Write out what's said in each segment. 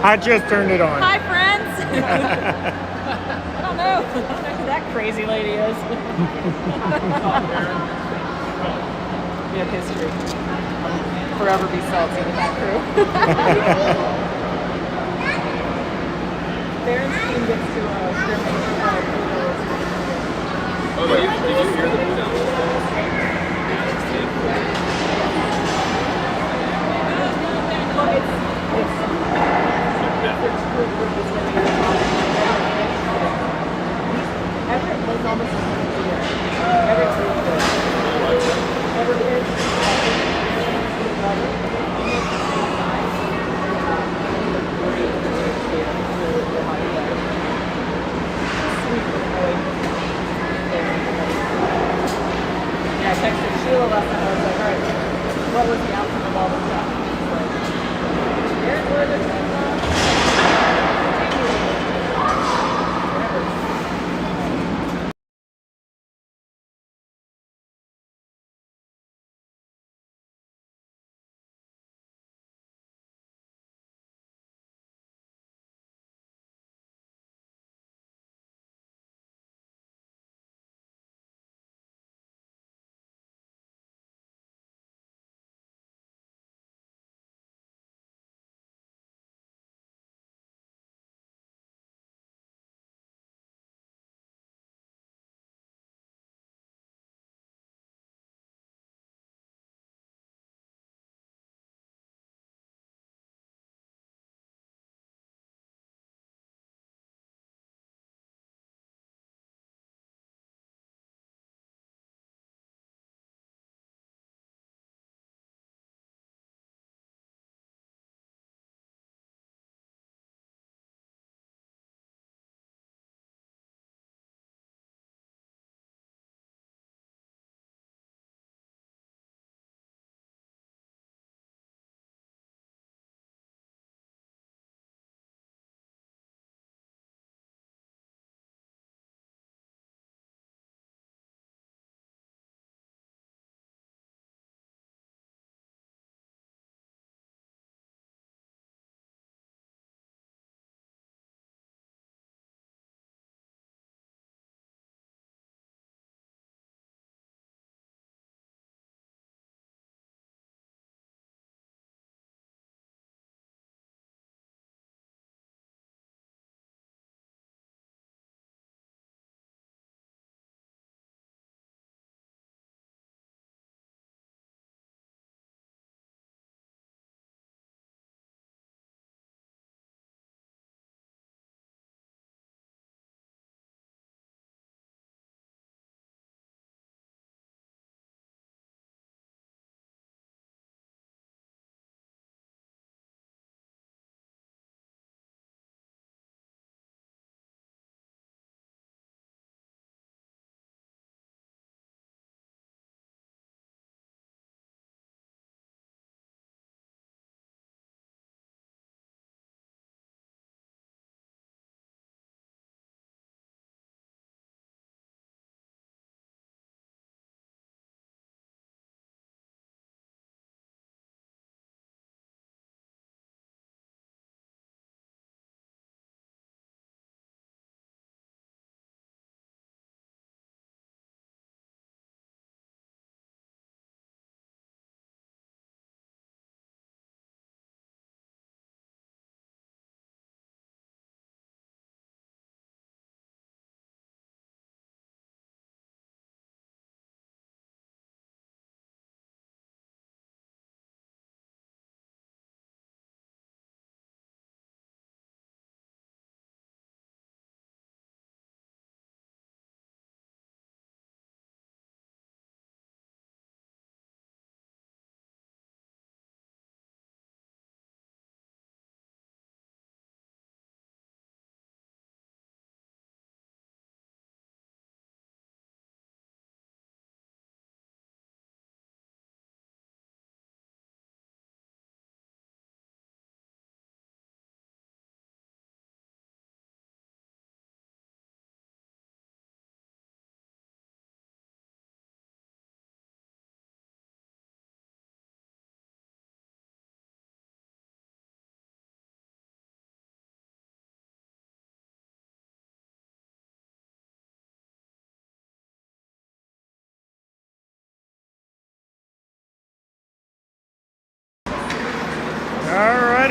I just turned it on. Hi, friends. I don't know who that crazy lady is. We have history. Forever be salty with that crew. Darren's team gets to Oh, did you hear the blue down? Everett was almost a year. Everett's really good. Everett is.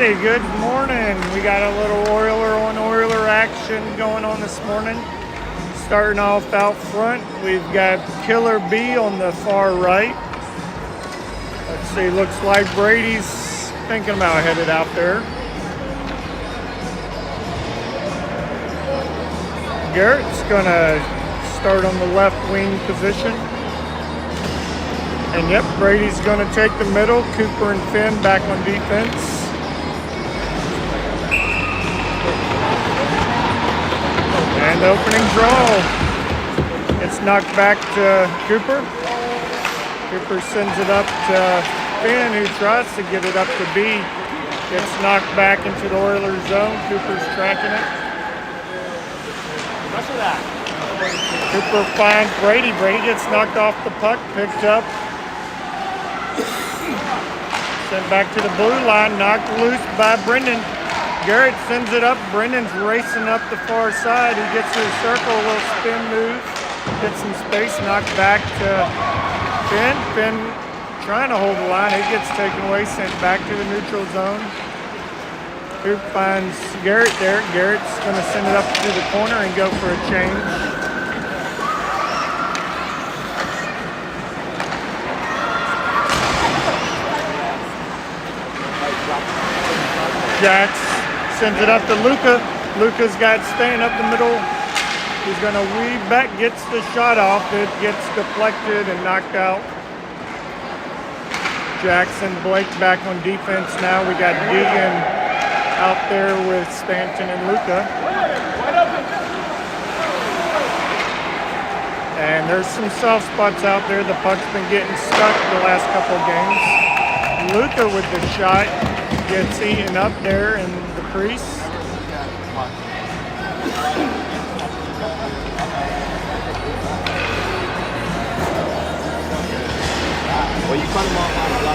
Alrighty, good morning. We got a little Oiler on Oiler action going on this morning. Starting off out front, we've got Killer B on the far right. Let's see, looks like Brady's thinking about headed out there. Garrett's gonna start on the left wing position. And yep, Brady's gonna take the middle. Cooper and Finn back on defense. And the opening draw. It's knocked back to Cooper. Cooper sends it up to Finn, who tries to get it up to B. Gets knocked back into the Oilers zone. Cooper's tracking it. Much of that. Cooper finds Brady. Brady gets knocked off the puck, picked up. Sent back to the blue line, knocked loose by Brendan. Garrett sends it up. Brendan's racing up the far side. He gets to the circle, a little spin move. Gets some space, knocked back to Finn. Finn trying to hold the line. It gets taken away, sent back to the neutral zone. Who finds Garrett there. Garrett's going to send it up to the corner and go for a change. Jax sends it up to Luca. Luca's got staying up the middle. He's going to weave back, gets the shot off. It gets deflected and knocked out. Jackson Blake back on defense now. We got Deegan out there with Stanton and Luca. And there's some soft spots out there. The puck's been getting stuck the last couple of games. Luca with the shot. Gets eaten up there in the crease.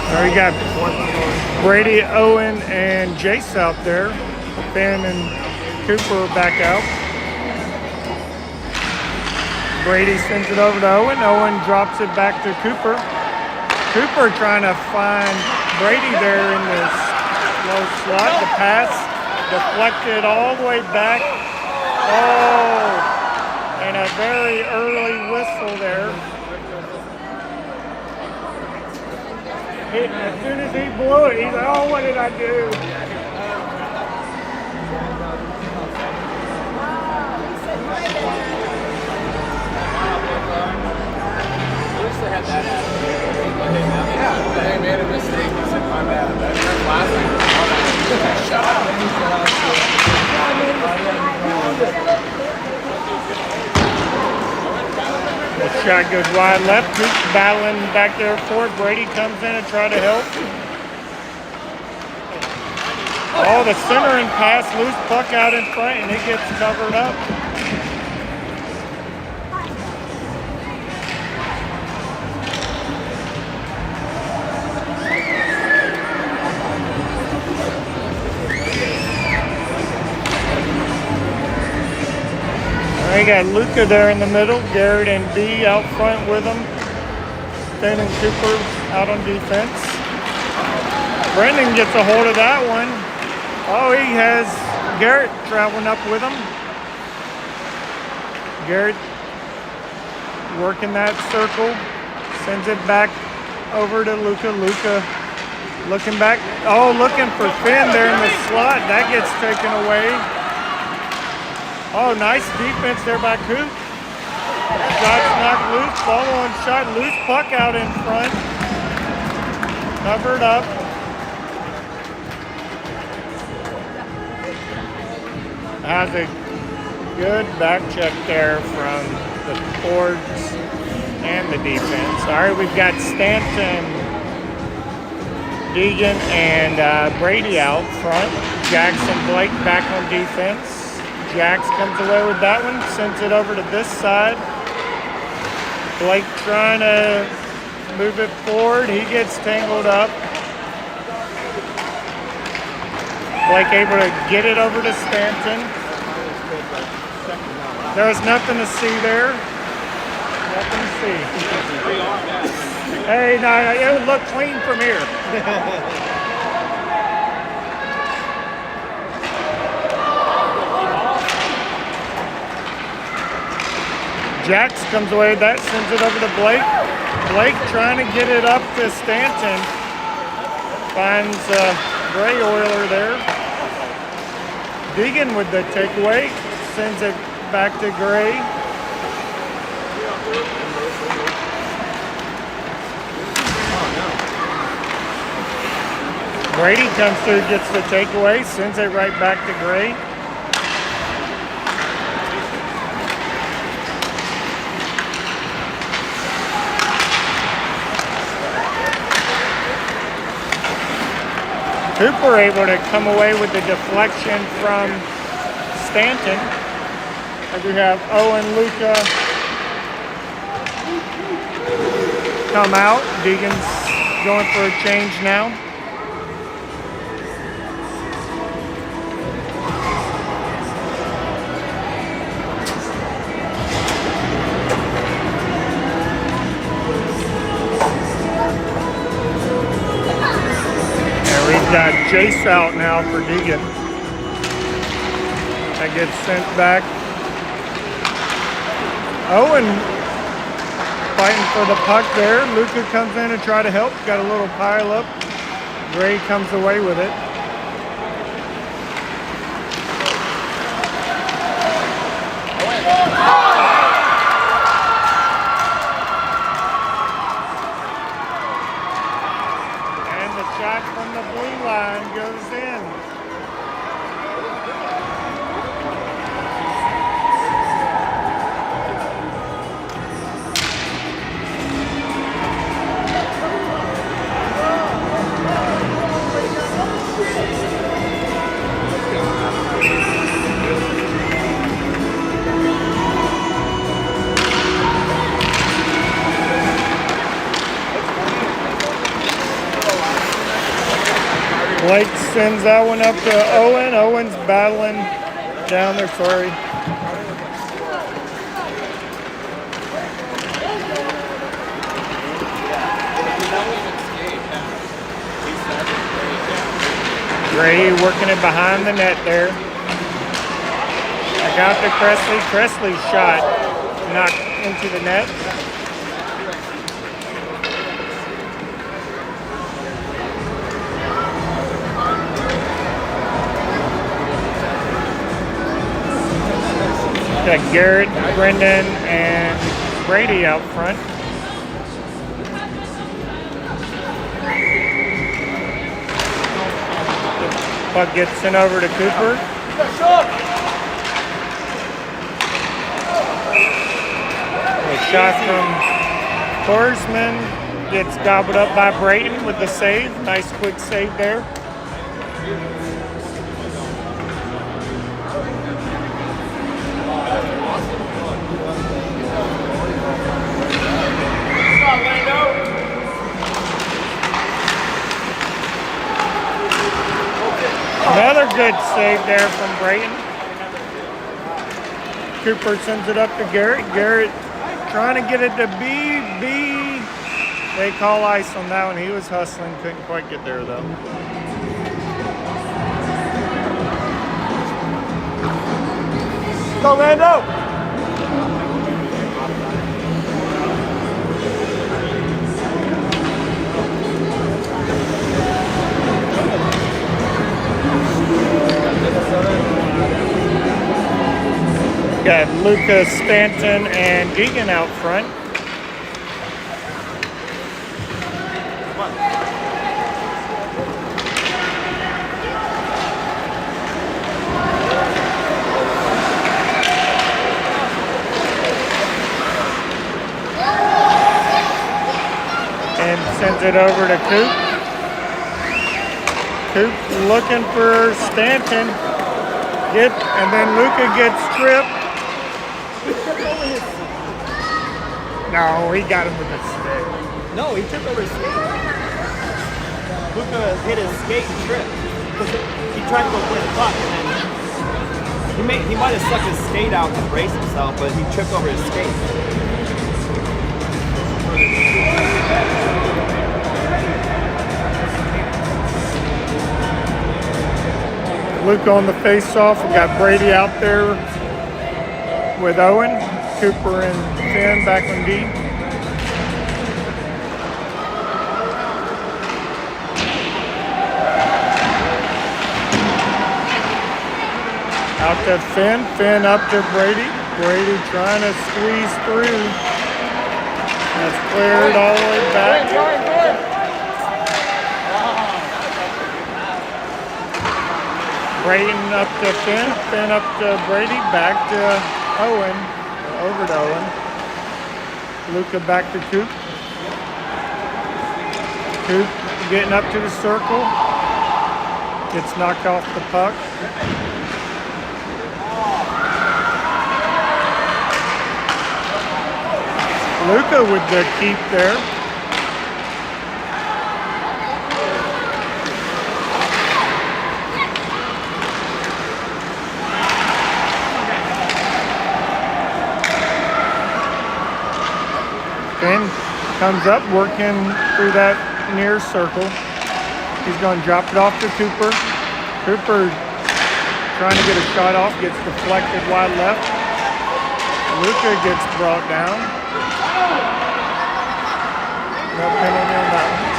There you got Brady, Owen, and Jace out there. Ben and Cooper back out. Brady sends it over to Owen. Owen drops it back to Cooper. Cooper trying to find Brady there in this low slot. The pass deflected all the way back. Oh, and a very early whistle there. As soon as he blew it, he's like, oh, what did I do? They made a mistake. He said, my bad. Last week. Shut up. The shot goes wide left. Keeps battling back there for it. Brady comes in and try to help. Oh, the centering pass, loose puck out in front, and it gets covered up. We got Luca there in the middle, Garrett and B out front with him. Finn and Cooper out on defense. Brendan gets a hold of that one. Oh, he has Garrett traveling up with him. Garrett working that circle, sends it back over to Luca. Luca looking back. Oh, looking for Finn there in the slot. That gets taken away. Oh, nice defense there by Coop. Shot's knocked loose, follow-on shot, loose puck out in front. Covered up. Has a good back check there from the forwards and the defense. All right, we've got Stanton, Deegan, and Brady out front. Jackson Blake back on defense. Jax comes away with that one, sends it over to this side. Blake trying to move it forward. He gets tangled up. Blake able to get it over to Stanton. There's nothing to see there. Nothing to see. Hey, no, it would look clean from here. Jax comes away with that, sends it over to Blake. Blake trying to get it up to Stanton. Finds Gray Oiler there. Deegan with the takeaway, sends it back to Gray. Brady comes through, gets the takeaway, sends it right back to Gray. Cooper able to come away with the deflection from Stanton. As we have Owen, Luca come out. Deegan's going for a change now. We've got Jace out now for Deegan. That gets sent back. Owen fighting for the puck there. Luca comes in to try to help. Got a little pile up. Gray comes away with it. Shot from the blue line goes in. Blake sends that one up to Owen. Owen's battling down there, sorry. Gray working it behind the net there. Back out to Cressley. Cressley's shot knocked into the net. Got Garrett, Brendan, and Brady out front. Puck gets sent over to Cooper. A shot from Horsman gets gobbled up by Brayton with the save. Nice quick save there. Another good save there from Brayton. Cooper sends it up to Garrett. Garrett trying to get it to B. They call ice on that one. He was hustling, couldn't quite get there though. Go, Lando! Got Lucas, Stanton, and Deegan out front. And sends it over to Coop. Coop looking for Stanton. And then Luca gets tripped. No, he got him with a stick. No, he tripped over his skate. Luca hit his skate and tripped. He tried to go play the puck and then he might have sucked his skate out to brace himself, but he tripped over his skate. Luca on the face-off. We got Brady out there with Owen. Cooper and Finn back on D. Out to Finn. Finn up to Brady. Brady trying to squeeze through. That's cleared all the way back. Brayton up to Finn. Finn up to Brady. Back to Owen. Over to Owen. Luca back to Coop. Coop getting up to the circle. Gets knocked off the puck. Luca with the keep there. Finn comes up, working through that near circle. He's going to drop it off to Cooper. Cooper trying to get a shot off, gets deflected wide left. Luca gets brought down. No penalty on that one.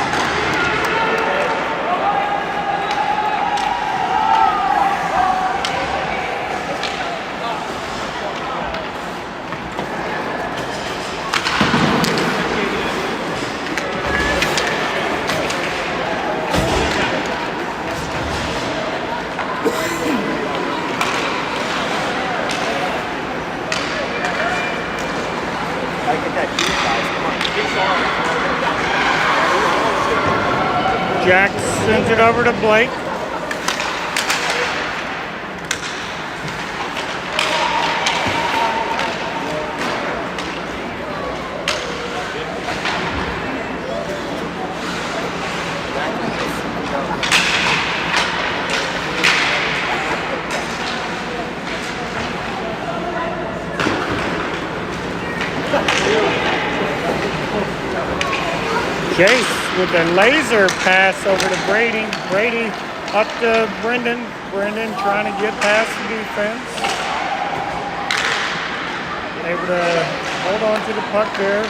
Jack sends it over to Blake. Chase with a laser pass over to Brady. Brady up to Brendan. Brendan trying to get past the defense. Able to hold on to the puck there.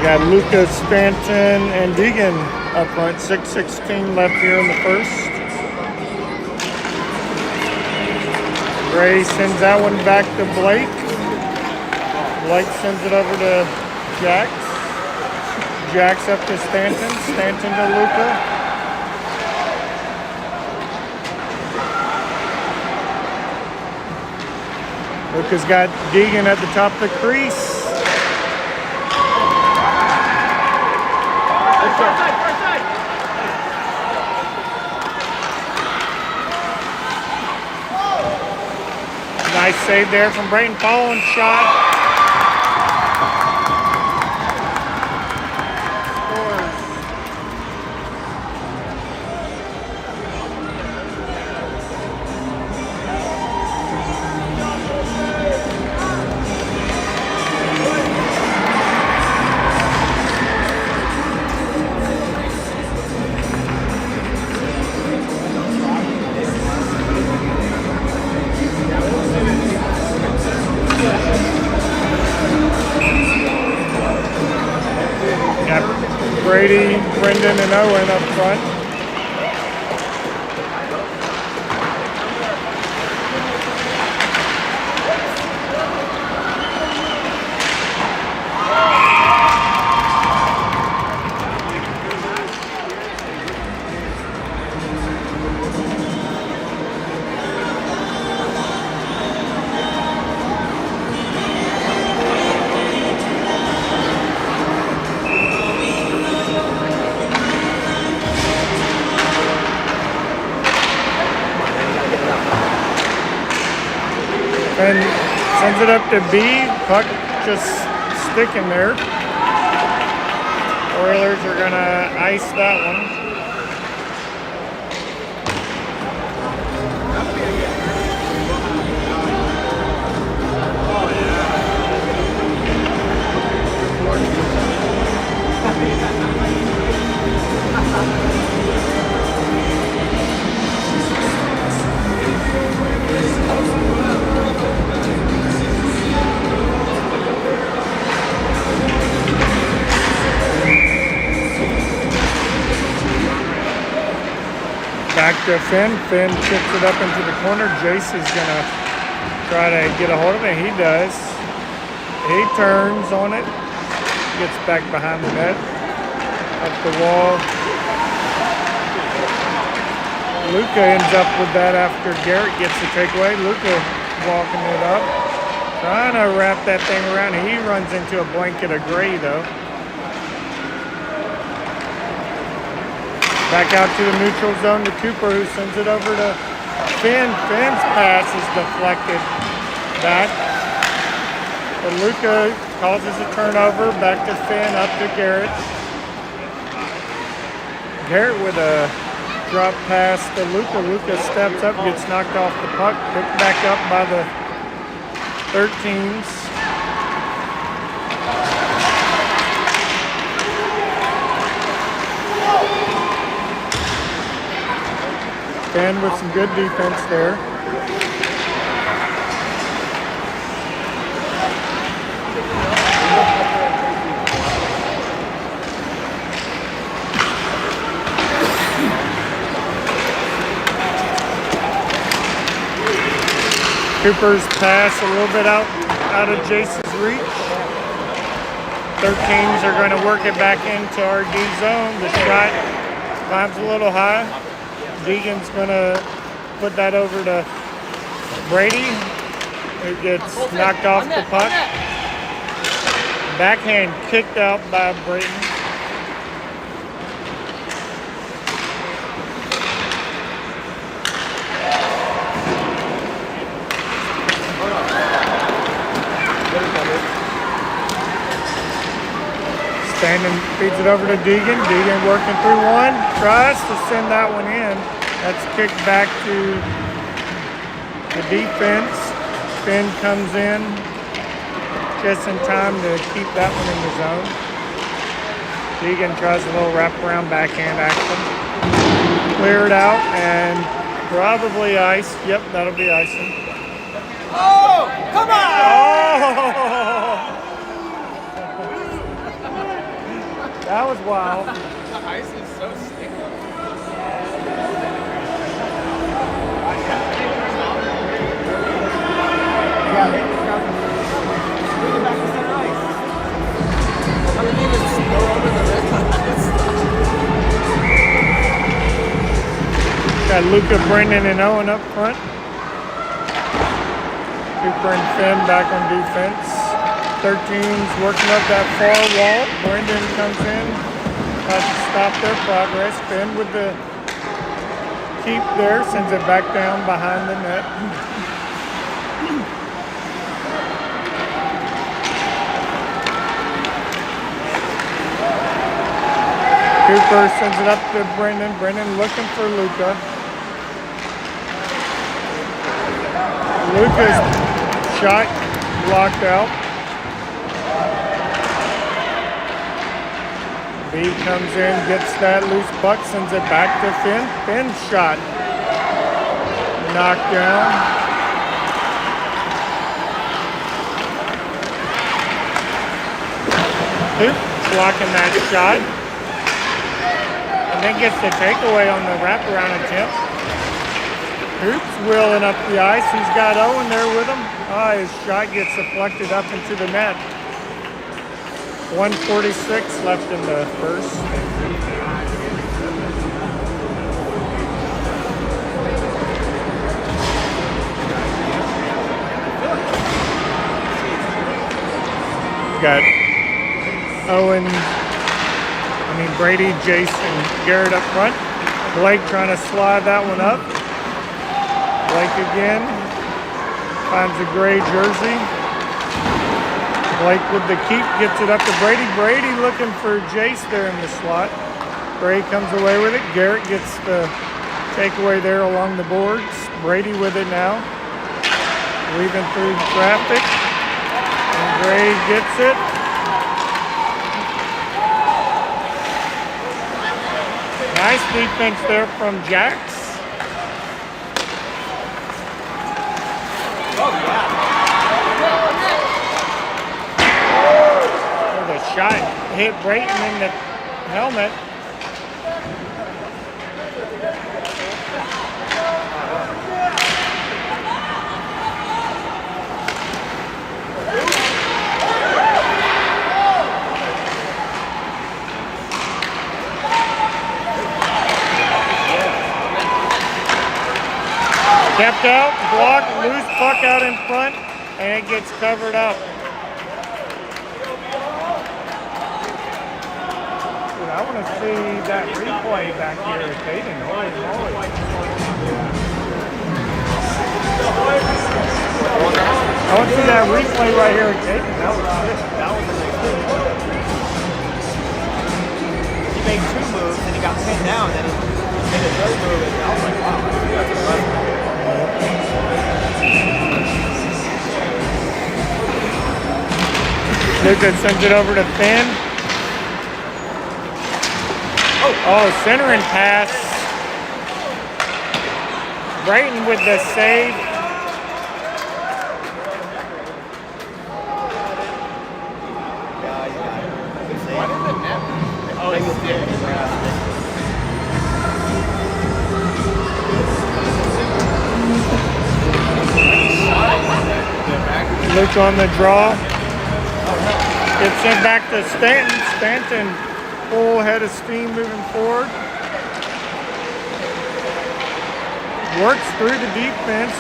Got Lucas, Stanton, and Deegan up front. 6:16 left here in the first. Gray sends that one back to Blake. Blake sends it over to Jax. Jax up to Stanton. Stanton to Luca. Luca's got Deegan at the top of the crease. Nice save there from Brayton. Following shot. Scores. Brady, Brendan, and Owen up front. And sends it up to B. Puck just sticking there. Oilers are gonna ice that one. to Finn. Finn chips it up into the corner. Jace is gonna try to get a hold of it. He does. He turns on it. Gets back behind the net. Up the wall. Luca ends up with that after Garrett gets the takeaway. Luca walking it up. Trying to wrap that thing around. He runs into a blanket of gray though. Back out to the neutral zone to Cooper, who sends it over to Finn. Finn's pass is deflected back. But Luca causes a turnover. Back to Finn, up to Garrett. Garrett with a drop pass to Luca. Luca steps up, gets knocked off the puck. Picked back up by the 13s. Finn with some good defense there. Cooper's pass a little bit out of Jace's reach. 13s are going to work it back into our D zone. The shot climbs a little high. Deegan's going to put that over to Brady, who gets knocked off the puck. Backhand kicked out by Brayton. Standing feeds it over to Deegan. Deegan working through one. Tries to send that one in. That's kicked back to the defense. Finn comes in just in time to keep that one in the zone. Deegan tries a little wraparound backhand action. Cleared out and probably ice. Yep, that'll be icing. Oh, come on! Oh! That was wild. The ice is so sticky. Yeah, bring it back to center ice. I didn't even go over the red lines. Got Luca, Brendan, and Owen up front. Cooper and Finn back on defense. 13's working up that far wall. Brendan comes in, tries to stop their progress. Finn with the keep there, sends it back down behind the net. Cooper sends it up to Brendan. Brendan looking for Luca. Luca's shot blocked out. B comes in, gets that loose puck, sends it back to Finn. Finn's shot knocked down. Hoop blocking that shot. And then gets the takeaway on the wraparound attempt. Hoop's wheeling up the ice. He's got Owen there with him. His shot gets deflected up into the net. 1:46 left in the first. Got Owen, Brady, Jason, Garrett up front. Blake trying to slide that one up. Blake again. Finds a gray jersey. Blake with the keep, gets it up to Brady. Brady looking for Jace there in the slot. Brady comes away with it. Garrett gets the takeaway there along the boards. Brady with it now. Weaving through traffic. And Gray gets it. Nice defense there from Jax. Oh, yeah. The shot hit Brayton in the helmet. Kept out, blocked, loose puck out in front, and it gets covered up. Dude, I want to see that replay back here at Dayton. Holy moly. I want to see that replay right here at Dayton. That was sick. That was a nice move. He made 2 moves and he got pinned down, then he made a 3rd move, and I was like, wow, that's impressive. Luka sends it over to Finn. Oh, centering pass. Brayton with the save. Why did the net? Oh, it's Luke on the draw. Gets sent back to Stanton. Stanton, full head of steam moving forward. Works through the defense.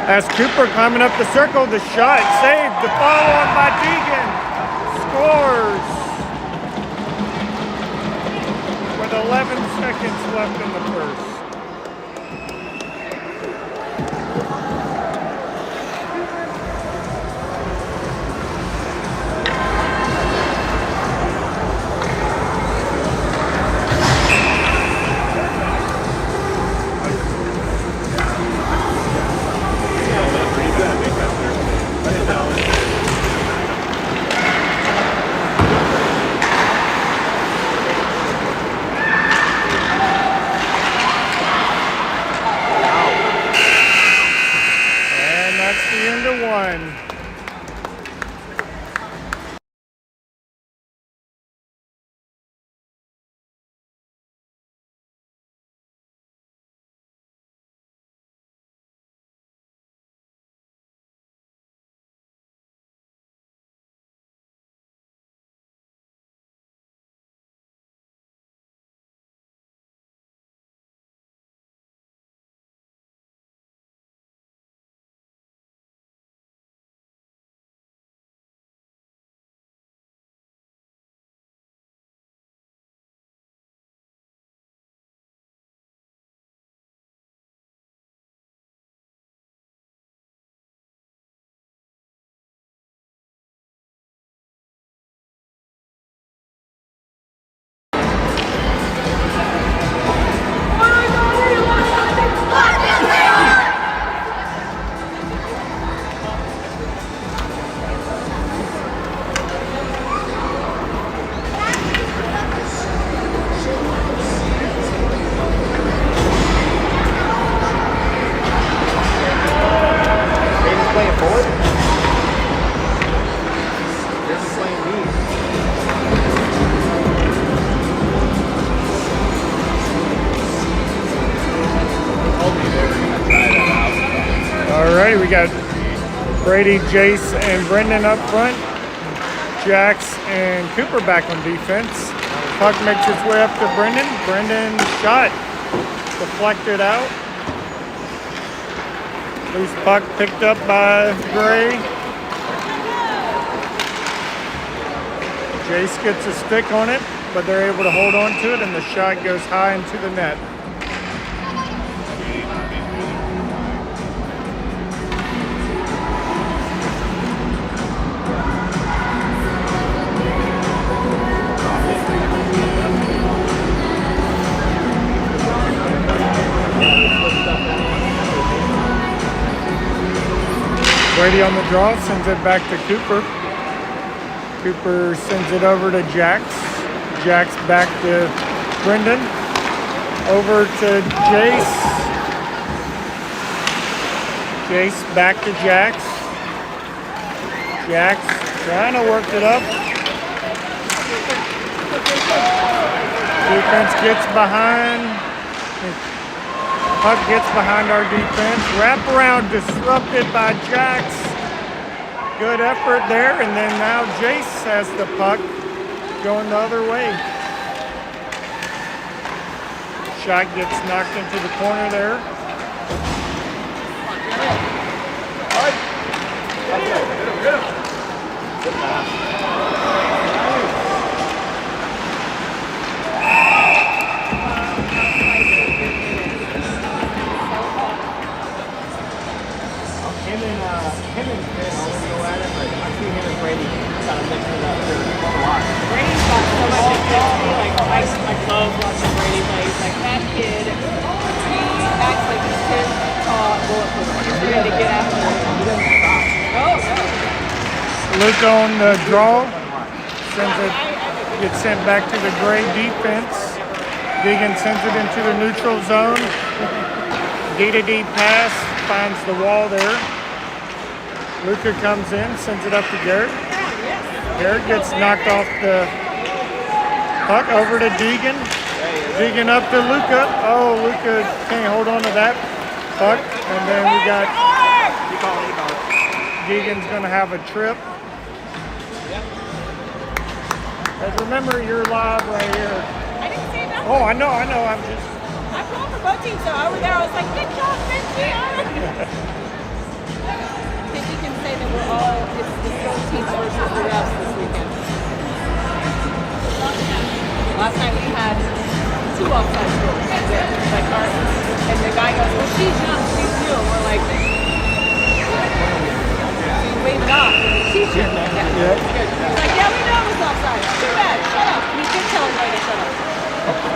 As Cooper climbing up the circle, the shot saved. The follow on by Deegan. Scores. With 11 seconds left in the first. Alrighty, we got Brady, Jace, and Brendan up front. Jax and Cooper back on defense. Puck makes its way up to Brendan. Brendan shot deflected out. Loose puck picked up by Gray. Jace gets a stick on it, but they're able to hold on to it, and the shot goes high into the net. Brady on the draw, sends it back to Cooper. Cooper sends it over to Jax. Jax back to Brendan. Over to Jace. Jace back to Jax. Jax trying to work it up. Defense gets behind. Puck gets behind our defense. Wraparound disrupted by Jax. Good effort there, and then now Jace has the puck going the other way. shot gets knocked into the corner there. Him and Finn always go at it, but I see him and Brady kind of mixing it up here a lot. Brady's got so much intensity. Like I love watching Brady play. He's like that kid. He acts like he's 10 tall, bulletproof. He's ready to get after it. He doesn't stop. Oh no. Luke on the draw. Sends it, gets sent back to the gray defense. Deegan sends it into the neutral zone. D-to-D pass, finds the wall there. Luca comes in, sends it up to Garrett. Garrett gets knocked off the puck over to Deegan. Deegan up to Luca. Oh, Luca can't hold on to that puck. And then we got Deegan's going to have a trip. But remember, you're live right here. I didn't say nothing. Oh, I know. I'm just. I'm going for both teams, so over there I was like, good job, Benji. I think you can say that we're all, it's the same teams versus the refs this weekend. Last night we had 2 offside goals. Like and the guy goes, well, she's young, she's new. And we're like, so you wave it off with the t-shirt. Yeah. He's like, yeah, we know it was offside. Too bad, shut up. And he did tell everybody to shut up.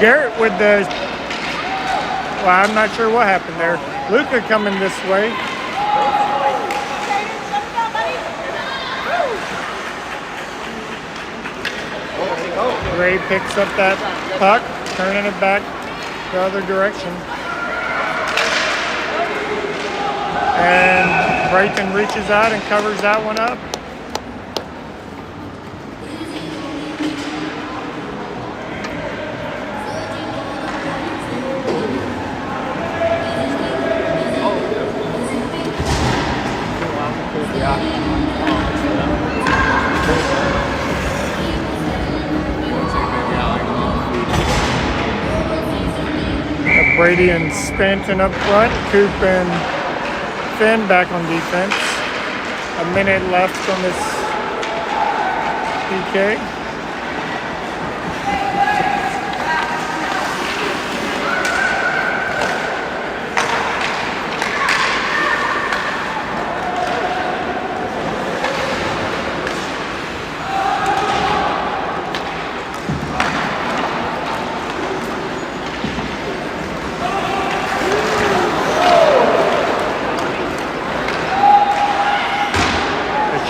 Garrett with the. Well, I'm not sure what happened there. Luca coming this way. Ray picks up that puck, turning it back the other direction. And Brayton reaches out and covers that one up. Brady and Spanton up front, Coop and Finn back on defense. A minute left on this PK.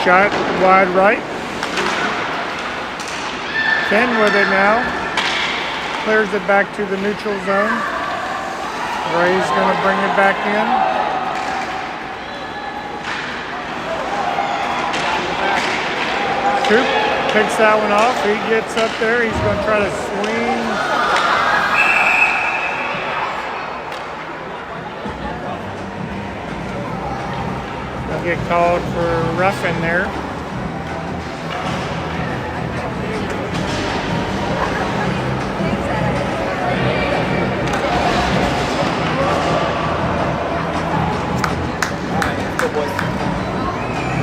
Shot wide right. Finn with it now. Clears it back to the neutral zone. Ray's going to bring it back in. Coop picks that one off. He gets up there. He's going to try to swing. Get called for roughing there.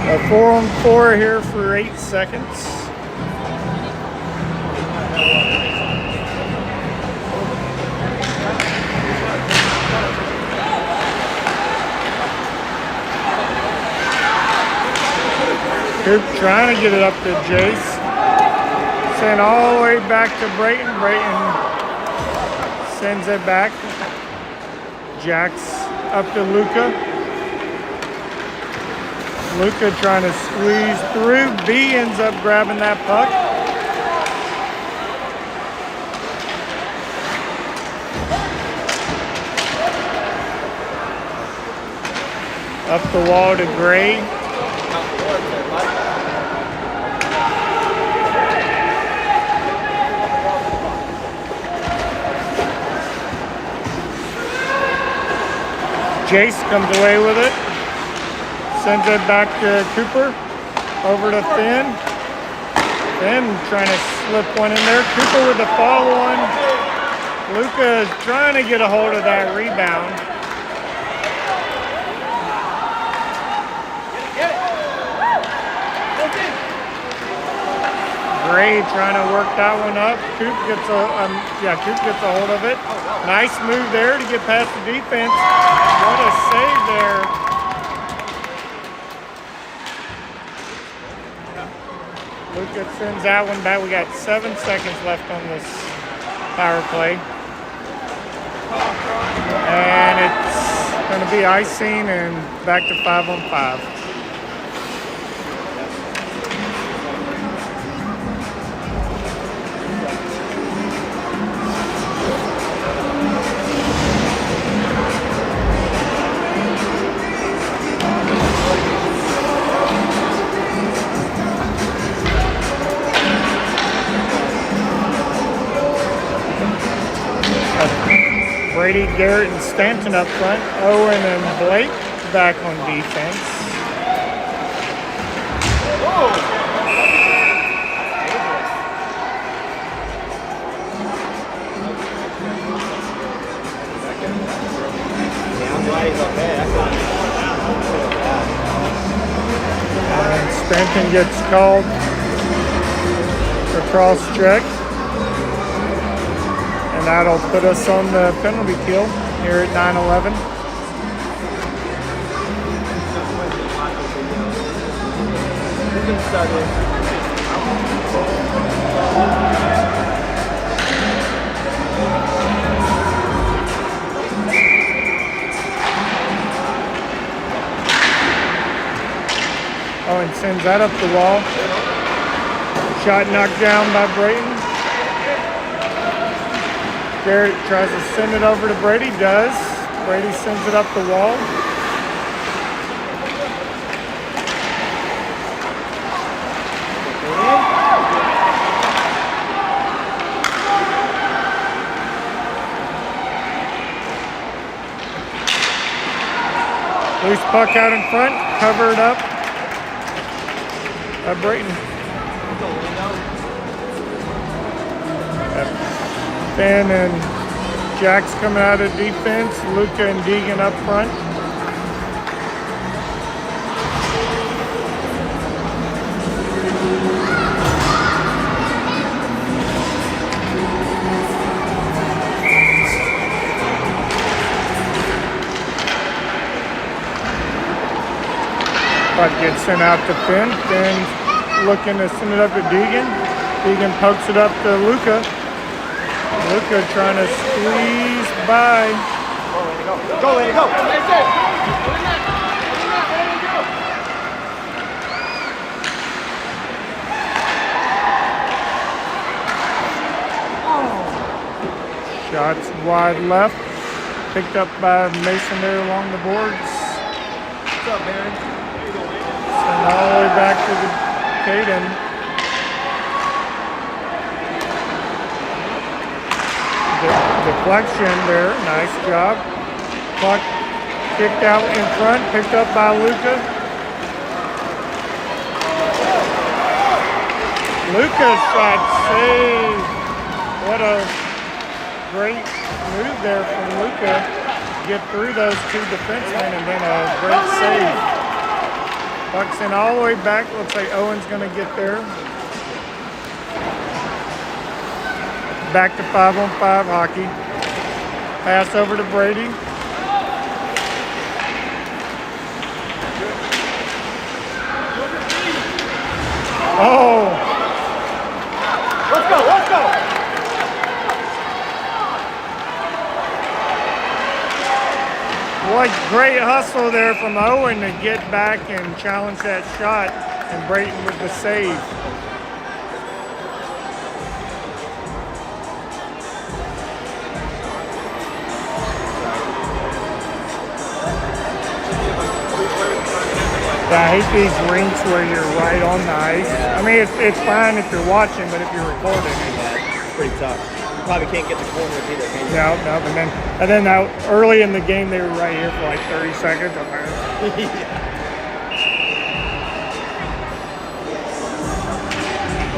A 4-on-4 here for 8 seconds. Coop trying to get it up to Jace. Sent all the way back to Brayton. Brayton sends it back. Jack's up to Luca. Luca trying to squeeze through. B ends up grabbing that puck. Up the wall to Gray. Jace comes away with it. Sends it back to Cooper. Over to Finn. Finn trying to slip one in there. Cooper with the follow-on. Luca is trying to get a hold of that rebound. Gray trying to work that one up. Coop gets a hold of it. Nice move there to get past the defense. What a save there. Luca sends that one back. We got 7 seconds left on this power play. And it's going to be icing and back to 5-on-5. Brady, Garrett, and Stanton up front. Owen and Blake back on defense. And Stanton gets called for cross check. And that'll put us on the penalty kill here at 9-11. Oh, and sends that up the wall. Shot knocked down by Brayton. Garrett tries to send it over to Brady, does. Brady sends it up the wall. Loose puck out in front, covered up by Brayton. Ben and Jack's coming out of defense. Luca and Deegan up front. Puck gets sent out to Finn. Finn looking to send it up to Deegan. Deegan pokes it up to Luca. Luca trying to squeeze by. Go, Lady, go. Shots wide left. Picked up by Mason there along the boards. What's up, Baron? And all the way back to the Caden. Deflection there, nice job. Puck kicked out in front, picked up by Luca. Luca's shot saved. What a great move there from Luca. Get through those two defensemen and then a great save. Puck's in all the way back. Looks like Owen's going to get there. Back to 5-on-5 hockey. Pass over to Brady. Oh! Let's go, let's go! What great hustle there from Owen to get back and challenge that shot, and Brayton with the save. Yeah, I hate these rinks where you're right on the ice. I mean, it's fine if you're watching, but if you're recording, it's pretty tough. You probably can't get the corners either, can you? No, and then out early in the game, they were right here for like 30 seconds. All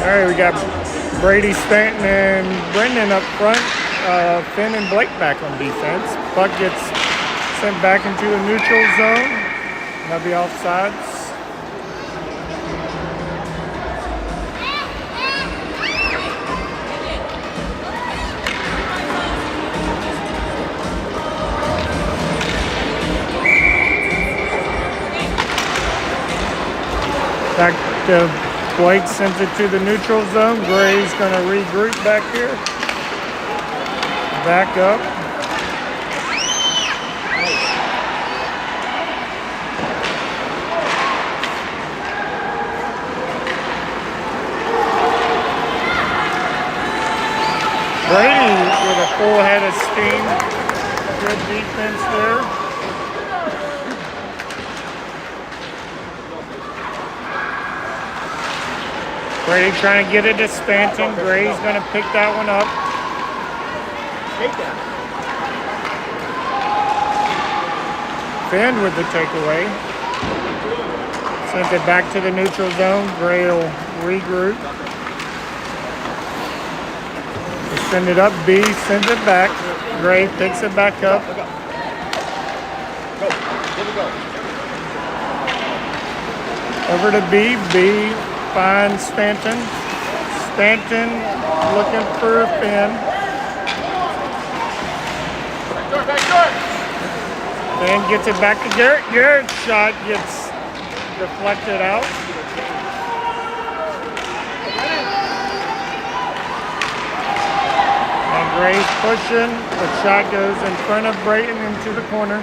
right, we got Brady, Stanton, and Brendan up front. Finn and Blake back on defense. Puck gets sent back into a neutral zone. That'll be offsides. Back to Blake, sends it to the neutral zone. Gray's going to regroup back here. Back up. Brady with a full head of steam. Good defense there. Brady trying to get it to Stanton. Gray's going to pick that one up. Take that. Finn with the takeaway. Sent it back to the neutral zone. Gray will regroup. Send it up. B sends it back. Gray picks it back up. Go. Give it go. Over to B. B finds Stanton. Stanton looking for Finn. Finn gets it back to Garrett. Garrett's shot gets deflected out. And Gray's pushing. The shot goes in front of Brayton into the corner.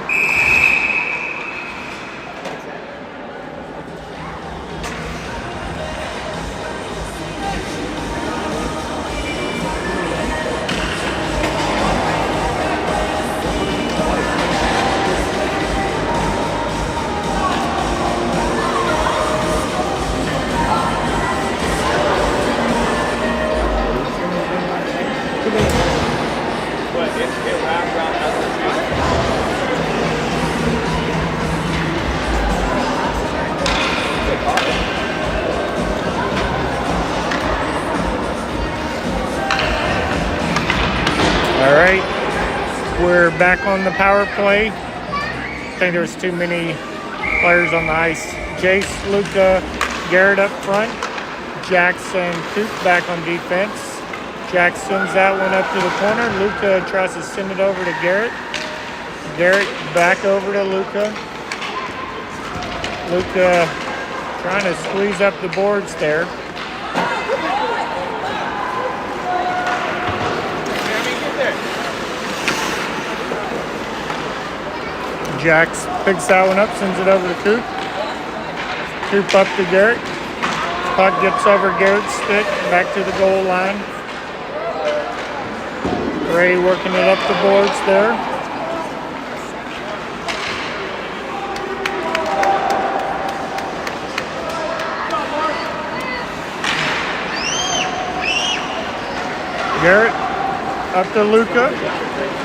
All right, we're back on the power play. I think there was too many players on the ice. Jace, Luca, Garrett up front. Jackson, Coop back on defense. Jack sends that one up to the corner. Luca tries to send it over to Garrett. Garrett back over to Luca. Luca trying to squeeze up the boards there. Jax picks that one up, sends it over to Coop. Coop up to Garrett. Puck gets over Garrett's stick, back to the goal line. Ray working it up the boards there. Garrett up to Luca.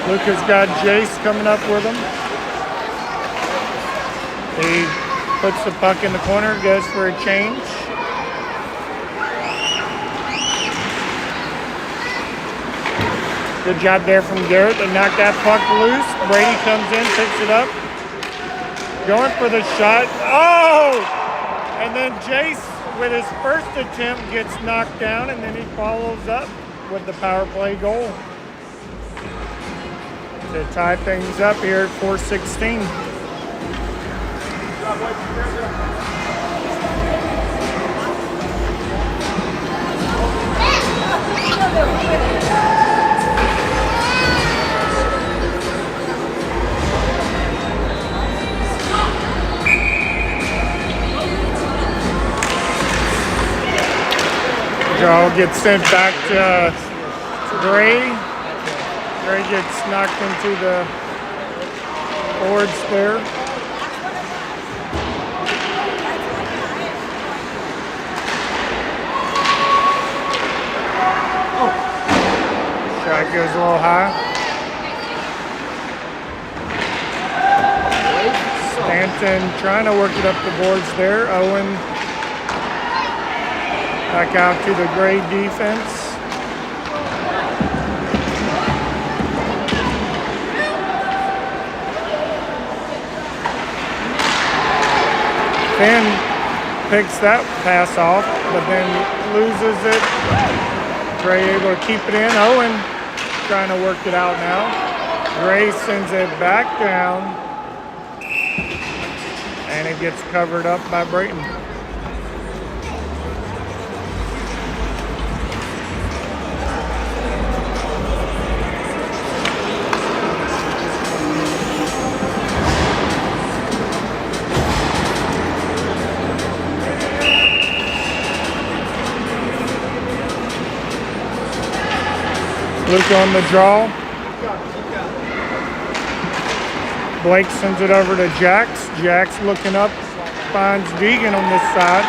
Luca's got Jace coming up with him. He puts the puck in the corner, goes for a change. Good job there from Garrett. They knocked that puck loose. Brady comes in, picks it up. Going for the shot. Oh! And then Jace, with his first attempt, gets knocked down, and then he follows up with the power play goal to tie things up here at 4:16. Draw gets sent back to Gray. Gray gets knocked into the boards there. Shot goes a little high. Stanton trying to work it up the boards there. Owen back out to the Gray defense. Finn picks that pass off, but then loses it. Gray able to keep it in. Owen trying to work it out now. Gray sends it back down, and it gets covered up by Brayton. Luke on the draw. Blake sends it over to Jax. Jax looking up, finds Deegan on this side.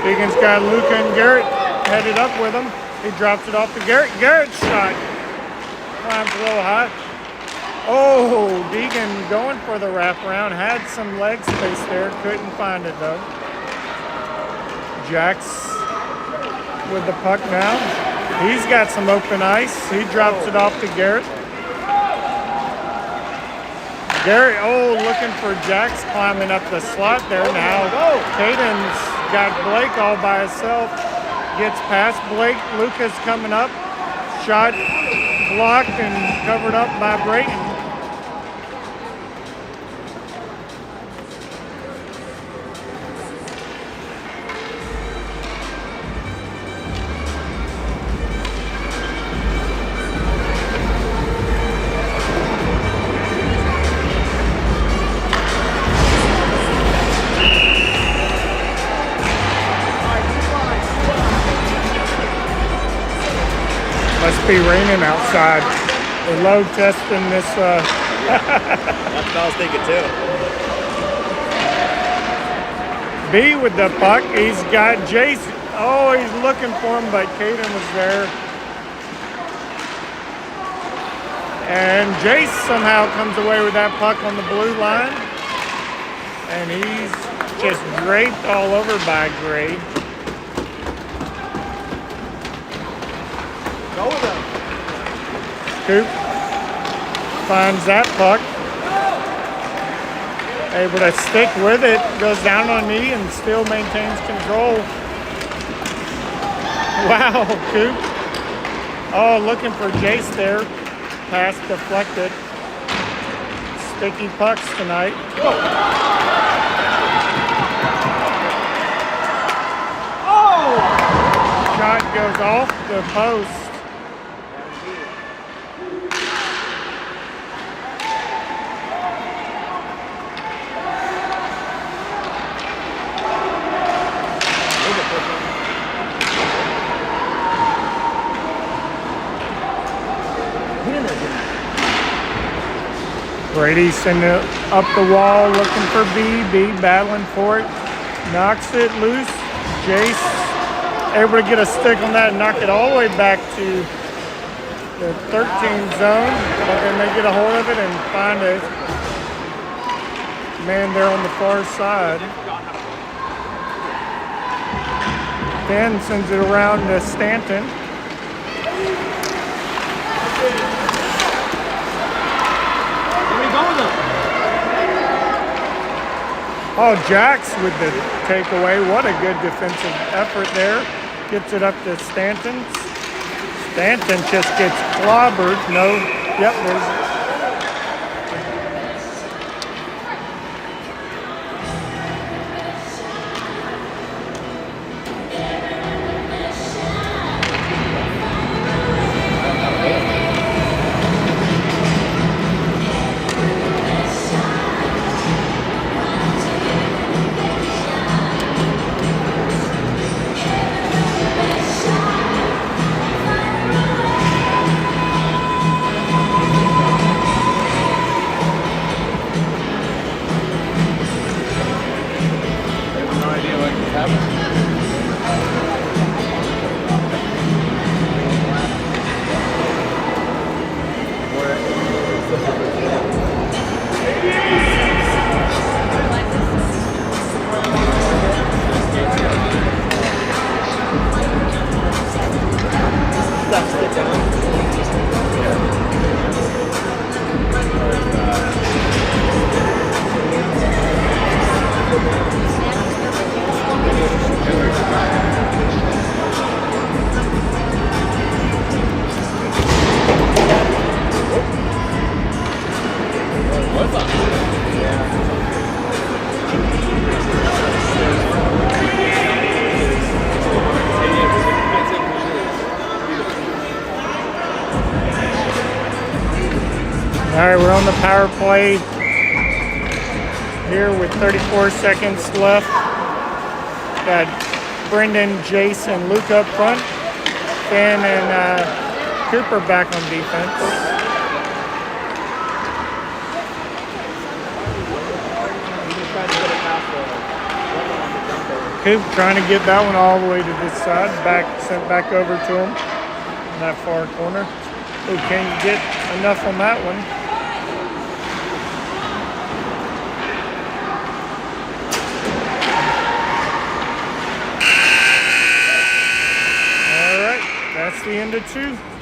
Deegan's got Luca and Garrett headed up with him. He drops it off to Garrett. Garrett's shot climbs a little high. Oh, Deegan going for the wraparound. Had some leg space there. Couldn't find it though. Jax with the puck now. He's got some open ice. He drops it off to Garrett. Garrett, looking for Jax climbing up the slot there now. Caden's got Blake all by himself. Gets past Blake. Luca's coming up. Shot blocked and covered up by Brayton. Must be raining outside. They're load testing this. That's what I was thinking too. B with the puck. He's got Jace. Oh, he's looking for him, but Caden was there. And Jace somehow comes away with that puck on the blue line. And he's just draped all over by Gray. Go with him. Coop finds that puck. Able to stick with it. Goes down on knee and still maintains control. Wow, Coop. Oh, looking for Jace there. Pass deflected. Sticky pucks tonight. Oh! Shot goes off the post. Brady sending it up the wall, looking for B. B battling for it. Knocks it loose. Jace able to get a stick on that and knock it all the way back to the 13 zone. But then they get a hold of it and find a man there on the far side. Ben sends it around to Stanton. Oh, Jax with the takeaway. What a good defensive effort there. Gets it up to Stanton. Stanton just gets clobbered. No, yep, there's right, we're on the power play here with 34 seconds left. Got Brendan, Jace, and Luke up front. Finn and Cooper back on defense. Coop trying to get that one all the way to this side. Sent back over to him in that far corner. Oh, can you get enough on that one? All right, that's the end of 2.